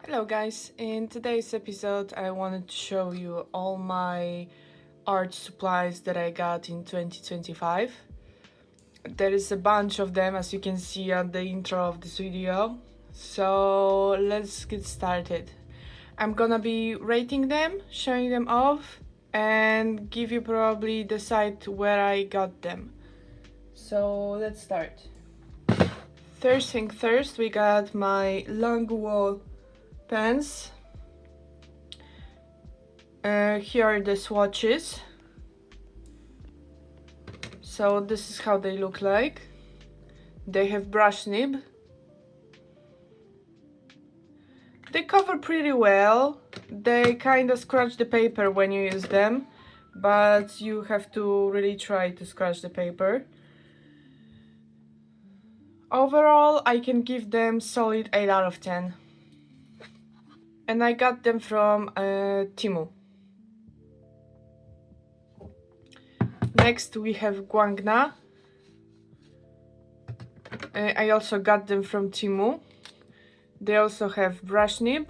Hello guys, in today's episode I wanted to show you all my art supplies that I got in 2025. There is a bunch of them as you can see on the intro of this video, so let's get started. I'm gonna be rating them, showing them off, and give you probably the site where I got them. So let's start. First thing first, we got my Langwall pens. Here are the swatches. So this is how they look like. They have brush nib. They cover pretty well. They kind of scratch the paper when you use them, but you have to really try to scratch the paper. Overall, I can give them solid 8 out of 10. And I got them from Temu. Next we have Guangna. I also got them from Temu. They also have brush nib.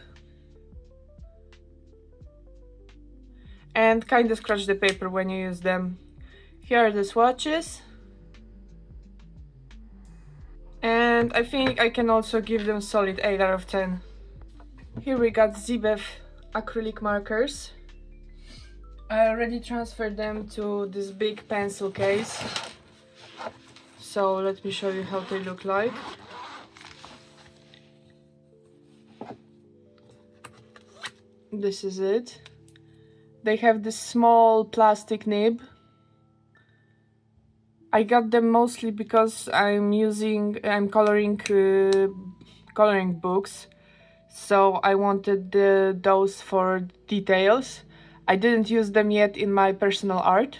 And kind of scratch the paper when you use them. Here are the swatches. And I think I can also give them solid 8 out of 10. Here we got Zibev acrylic markers. I already transferred them to this big pencil case. So let me show you how they look like. This is it. They have this small plastic nib. I got them mostly because I'm coloring coloring books, so I wanted those for details. I didn't use them yet in my personal art,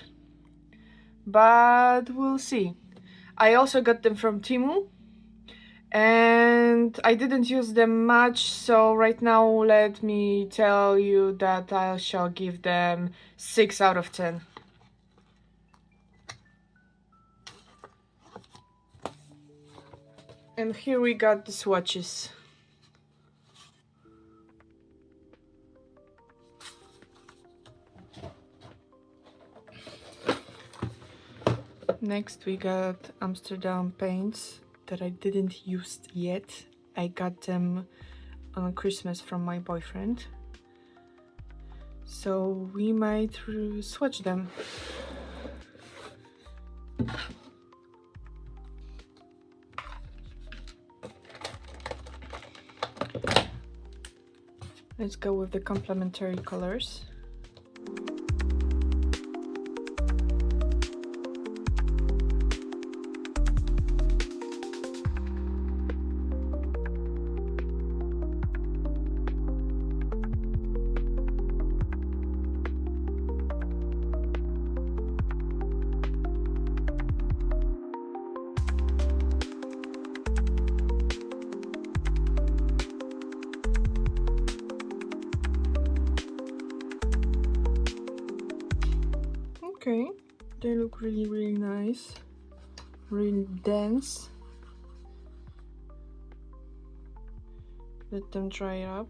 but we'll see. I also got them from Temu, and I didn't use them much, so right now let me tell you that I shall give them 6 out of 10. And here we got the swatches. Next we got Amsterdam paints that I didn't use yet. I got them on Christmas from my boyfriend. So we might swatch them. Let's go with the complementary colors. Okay, they look really nice, really dense. Let them dry up.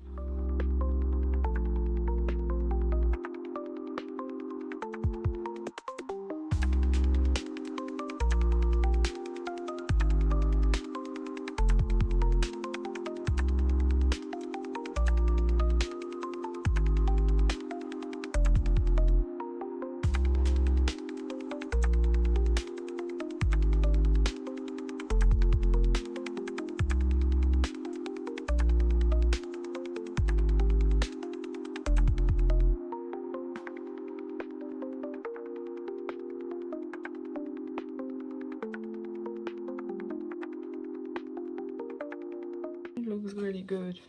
It looks really good.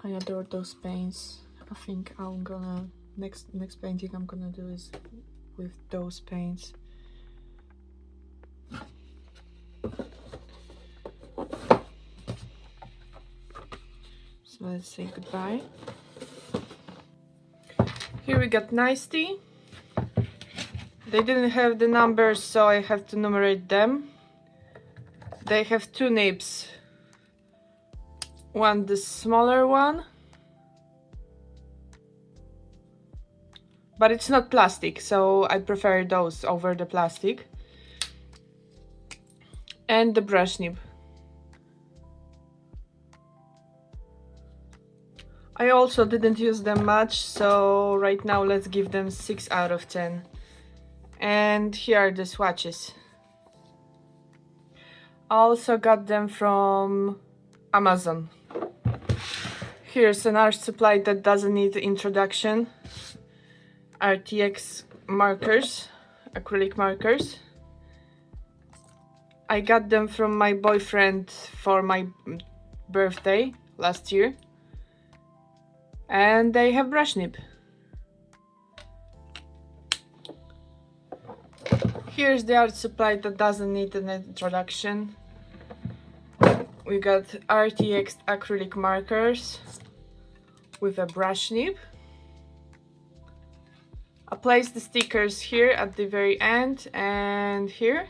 I adore those paints. I think I'm gonna next painting I'm gonna do is with those paints. So let's say goodbye. Here we got Nice Tea. They didn't have the numbers, so I have to numerate them. They have 2 nibs. want the smaller one, but it's not plastic, so I prefer those over the plastic. And the brush nib. I also didn't use them much, so right now let's give them 6 out of 10. And here are the swatches. I also got them from Amazon. Here's an art supply that doesn't need introduction. RTX markers, acrylic markers. I got them from my boyfriend for my birthday last year. And they have brush nib. Here's the art supply that doesn't need an introduction. We got RTX acrylic markers with a brush nib. I placed the stickers here at the very end and here.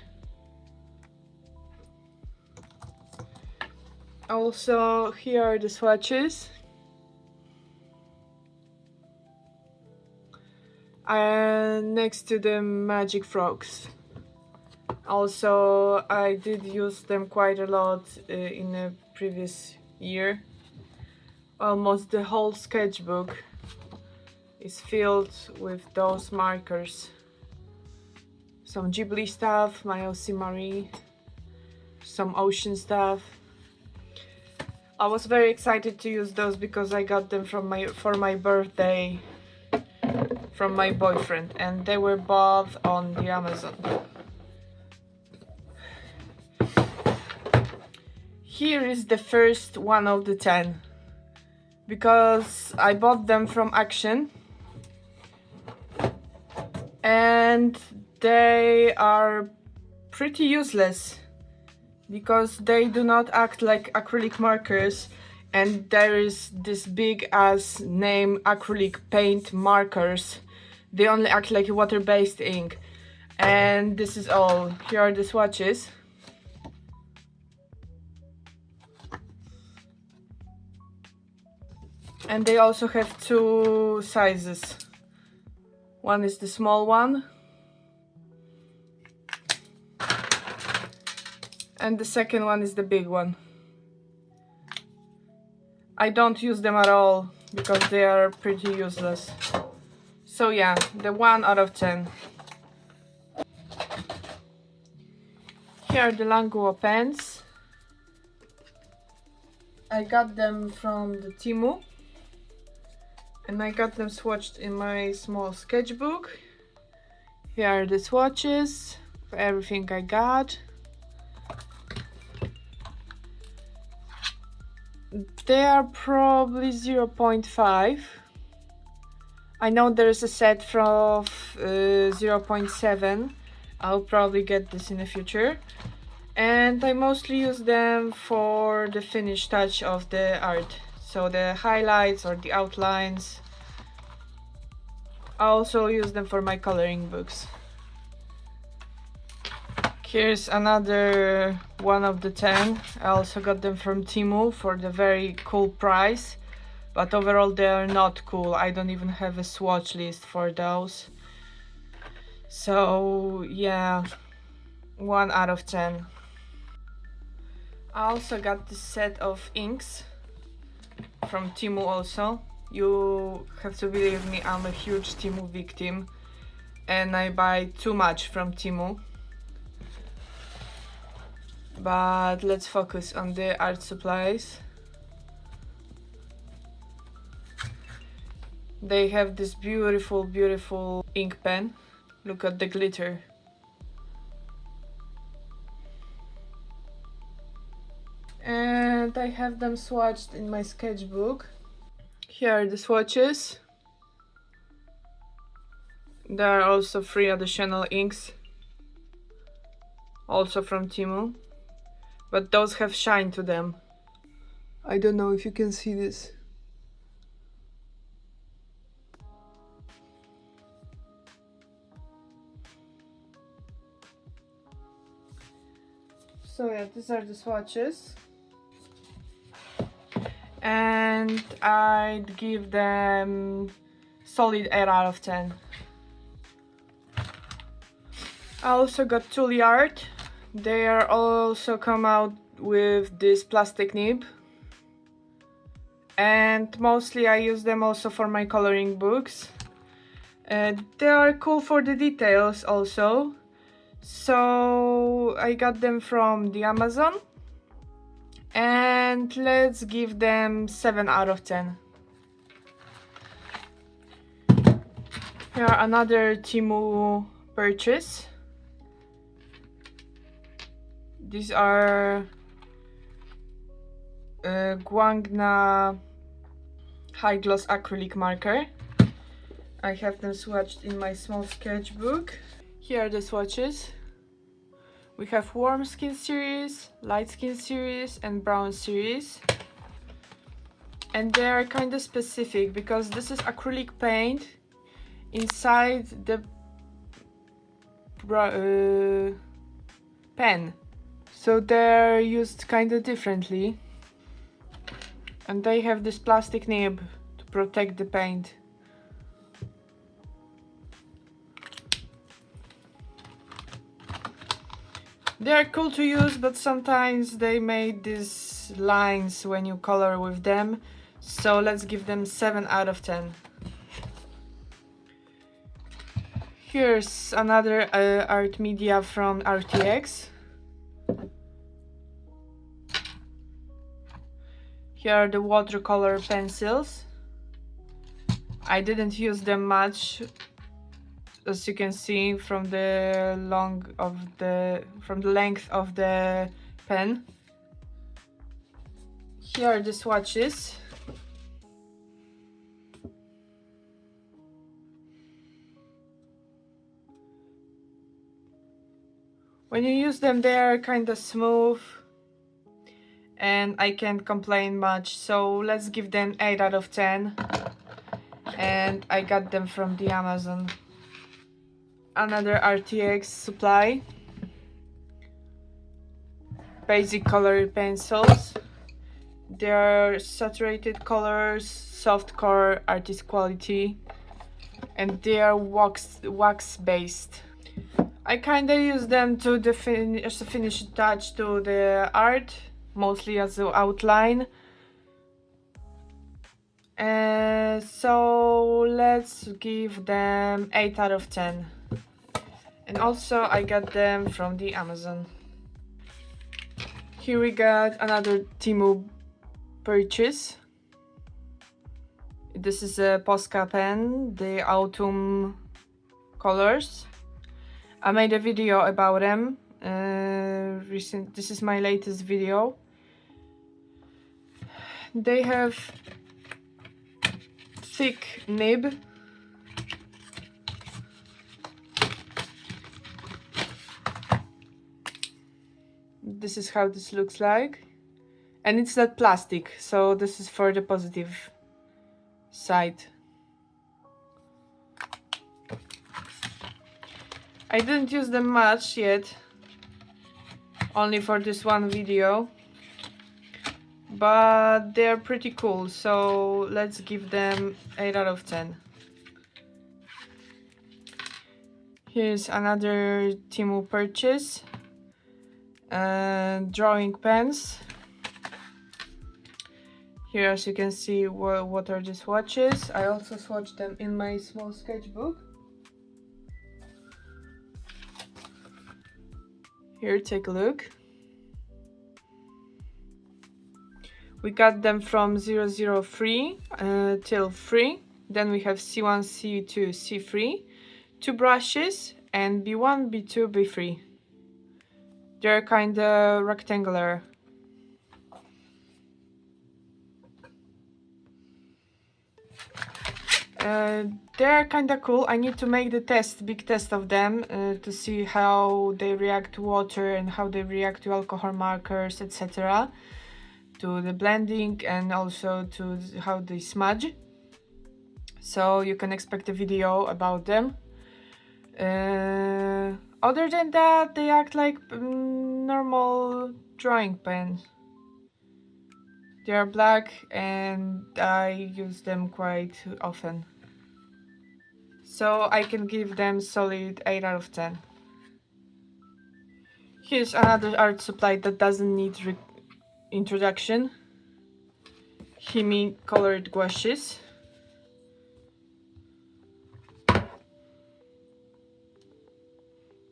Also, here are the swatches. And next to the magic frogs. Also, I did use them quite a lot in the previous year. Almost the whole sketchbook is filled with those markers. Some Ghibli stuff, my OC Marie, some ocean stuff. I was very excited to use those because I got them for my birthday from my boyfriend, and they were bought on the Amazon. Here is the first one of the 10 because I bought them from Action and they are pretty useless because they do not act like acrylic markers, and there is this big ass name acrylic paint markers. They only act like water-based ink. And this is all. Here are the swatches. And they also have 2 sizes. One is the small one. And the second one is the big one. I don't use them at all because they are pretty useless. So yeah, the 1 out of 10. Here are the Languo pens. I got them from the Temu. And I got them swatched in my small sketchbook. Here are the swatches for everything I got. They are probably 0.5. I know there's a set from 0.7. I'll probably get this in the future. And I mostly use them for the finished touch of the art. So the highlights or the outlines. I also use them for my coloring books. Here's another one of the 10. I also got them from Temu for the very cool price. But overall they are not cool. I don't even have a swatch list for those. So yeah, 1 out of 10. I also got this set of inks from Temu also. You have to believe me, I'm a huge Temu victim and I buy too much from Temu. But let's focus on the art supplies. They have this beautiful, beautiful ink pen. Look at the glitter. And I have them swatched in my sketchbook. Here are the swatches. There are also 3 additional inks, also from Temu, but those have shine to them. I don't know if you can see this. So yeah, these are the swatches. and I'd give them solid 8 out of 10. I also got Tuli Art. They are also come out with this plastic nib, and mostly I use them also for my coloring books. They are cool for the details also, so I got them from the Amazon, and let's give them 7 out of 10. Here are another Temu purchase. These are Guangna high gloss acrylic marker. I have them swatched in my small sketchbook. Here are the swatches. We have warm skin series, light skin series, and brown series. And they are kind of specific because this is acrylic paint inside the pen. So they're used kind of differently. And they have this plastic nib to protect the paint. They are cool to use, but sometimes they made these lines when you color with them. So let's give them 7 out of 10. Here's another art media from RTX. Here are the watercolor pencils. I didn't use them much, as you can see from the length of the pen. Here are the swatches. When you use them, they are kind of smooth, and I can't complain much. So let's give them 8 out of 10. And I got them from the Amazon. Another RTX supply. Basic color pencils. They are saturated colors, soft core, artist quality, and they are wax based. I kinda use them to as a finished touch to the art, mostly as an outline. So let's give them 8 out of 10. And also I got them from the Amazon. Here we got another Temu purchase. This is a Posca pen, the autumn colors. I made a video about them. This is my latest video. They have thick nib. This is how this looks like. And it's not plastic, so this is for the positive side. I didn't use them much yet, only for this one video, but they're pretty cool, so let's give them 8 out of 10. Here's another Temu purchase. Drawing pens. Here, as you can see, what are the swatches. I also swatched them in my small sketchbook. Here, take a look. We got them from 003 till 3. Then we have C1, C2, C3, 2 brushes, and B1, B2, B3. They're kind of rectangular. They're kind of cool. I need to make the big test of them to see how they react to water and how they react to alcohol markers, etc. To the blending and also to how they smudge. So you can expect a video about them. Other than that, they act like normal drawing pens. They are black and I use them quite often. So I can give them solid 8 out of 10. Here's another art supply that doesn't need introduction. Himi colored gouaches.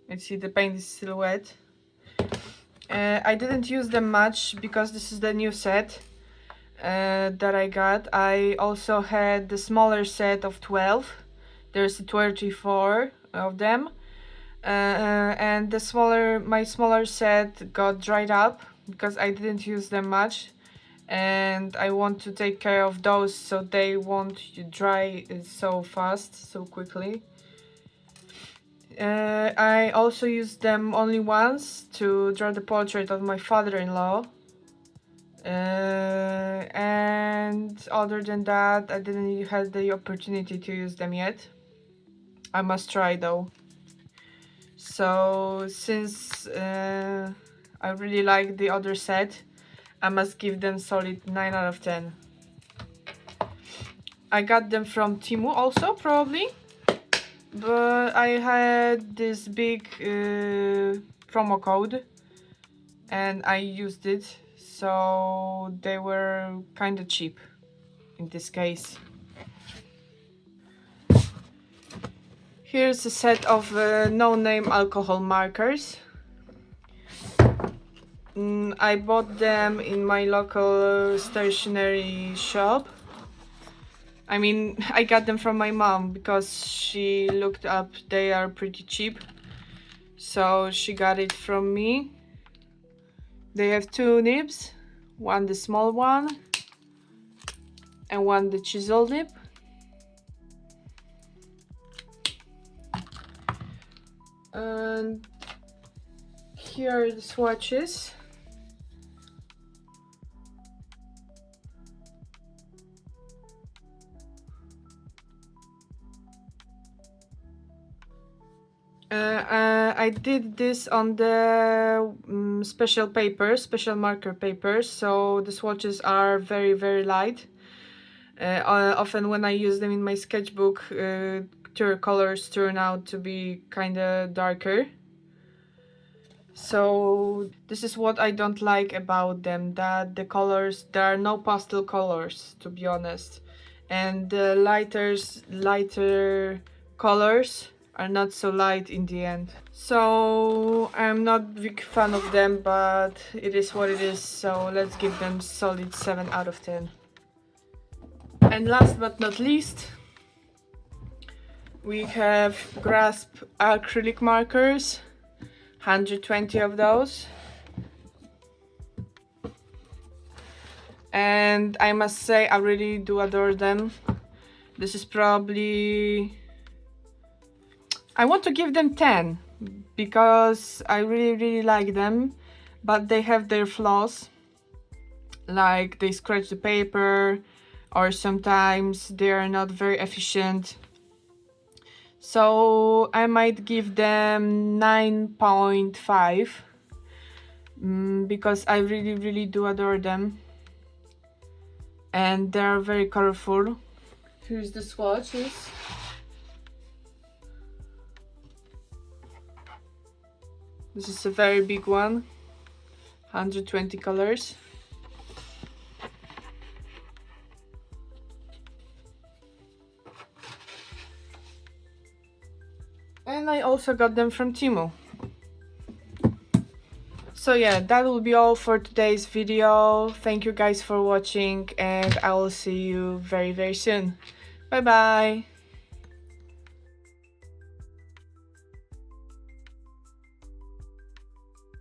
You see the paint is still wet. I didn't use them much because this is the new set that I got. I also had the smaller set of 12. There's 24 of them. And my smaller set got dried up because I didn't use them much. And I want to take care of those so they won't dry so fast, so quickly. I also used them only once to draw the portrait of my father-in-law. And other than that, I didn't have the opportunity to use them yet. I must try though. So since I really like the other set, I must give them solid 9 out of 10. I got them from Temu also, probably. But I had this big promo code and I used it, so they were kind of cheap in this case. Here's a set of no-name alcohol markers. I bought them in my local stationery shop. I mean, I got them from my mom because she looked up they are pretty cheap. So she got it from me. They have 2 nibs, one the small one and one the chisel nib. And here are the swatches. I did this on the special marker papers, so the swatches are very, very light. Often when I use them in my sketchbook, colors turn out to be kind of darker. So this is what I don't like about them, that the colors, there are no pastel colors, to be honest. And the lighter colors are not so light in the end. So I'm not a big fan of them, but it is what it is, so let's give them solid 7 out of 10. And last but not least, we have Grasp acrylic markers, 120 of those. And I must say I really do adore them. This is probably, I want to give them 10 because I really like them, but they have their flaws, like they scratch the paper or sometimes they are not very efficient. So I might give them 9.5 because I really do adore them and they are very colorful. Here's the swatches. This is a very big one, 120 colors. And I also got them from Temu. So yeah, that will be all for today's video. Thank you guys for watching and I will see you very soon. Bye bye!